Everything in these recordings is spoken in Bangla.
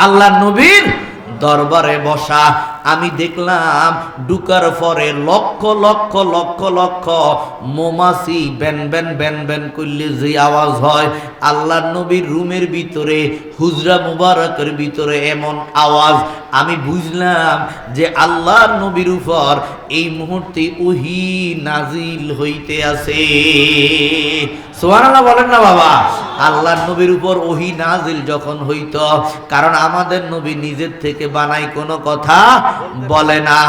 আল্লাহ নবীর দরবারে বসা। আমি দেখলাম ঢুকার পরে লক্ষ লক্ষ লক্ষ লক্ষ মৌমাছি ব্যান ব্যান ব্যান ব্যান করলে যে আওয়াজ হয়, আল্লাহ নবীর রুমের ভিতরে হুজরা মুবারকের ভিতরে এমন আওয়াজ। আমি বুঝলাম যে আল্লাহ নবীর উপর এই মুহূর্তে ওহী নাজিল হইতে আছে। সুবহানাল্লাহ বলেন না বাবা। আল্লাহর নবীর উপর ওহী নাজিল যখন হইত, কারণ আমাদের নবী নিজের থেকে বানাই কোনো কথা বলে না।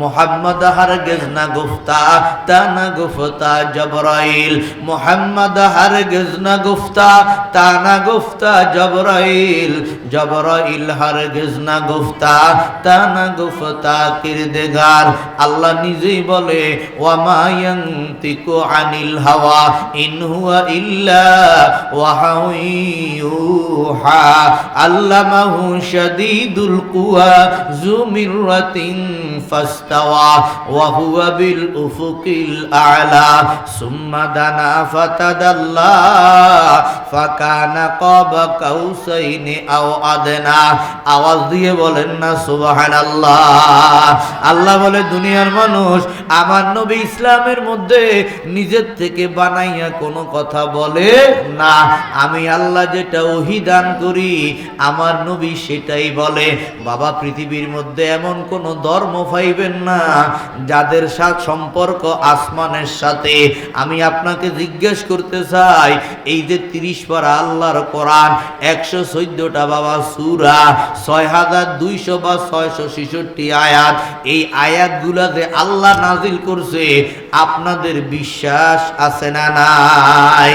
মুহাম্মদ হারগিজ না গুফতা তা না গুফতা জবরাইল, মুহাম্মদ হারগিজ না গুফতা তা না গুফতা জবরাইল, জবরাইল হারগিজ না গুফতা তা না গুফতা কিরদেগার। আল্লাহ নিজেই বলে ওয়া মা ইয়ানতিকু আনিল হাওয়া ইন হুয়া ইল্লা ওয়াহাইয়ুহা আল্লামাহু শাদীদুল কুওয়া যু মিররাতিন ফাস্তাওয়া ওয়া হুয়া বিল উফুকিল আ'লা সুম্মা দানা ফাতাদাল্লা ফাকানা কাবা কাউসাইনি আও আদনা। আওয়াজ দিয়ে বলেন না সুবহানাল্লাহ। আল্লাহ বলে দুনিয়ার মানুষ আমার নবী ইসলামের মধ্যে নিজের থেকে বানাইয়া কোনো কথা বলে না। আমি আল্লাহ যেটা ওহী দান করি আমার নবী সেটাই বলে। বাবা পৃথিবীর মধ্যে এমন কোন ধর্ম পাইবেন না যাদের সাথে সম্পর্ক আসমানের সাথে। আমি আপনাকে জিজ্ঞেস করতে চাই, এই যে 30 পারা আল্লাহর কোরআন, 114টা বাবা সূরা, 6200 বা 666 আয়াত, এই আয়াতগুলা যে আল্লাহ নাজিল করছে আপনাদের বিশ্বাস আছে না নাই?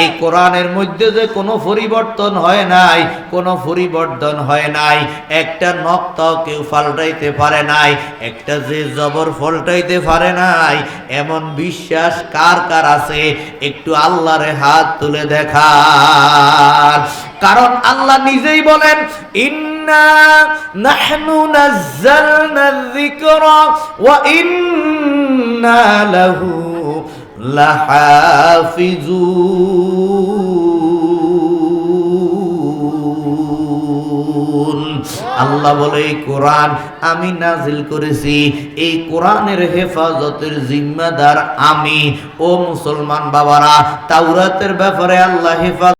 এই কোরআনের মধ্যে যে কোনো পরিবর্তন হয় নাই, কোনো পরিবর্তন হয় নাই, একটা নক্তাও কেউ পাল্টাইতে পারে নাই, একটা যে জবর পাল্টাইতে পারে নাই, এমন বিশ্বাস কার কার আছে? একটু আল্লাহরে হাত তুলে দেখান। কারণ আল্লাহ নিজেই বলেন ইন্না নাহনু নাযালনা যিকরা ওয়া ইন্না লাহু লাহাফিজুন। আল্লাহ বলে এই কোরআন আমি নাজিল করেছি, এই কোরআনের হেফাজতের জিম্মাদার আমি। ও মুসলমান বাবারা, তাওরাতের ব্যাপারে আল্লাহ হেফাজত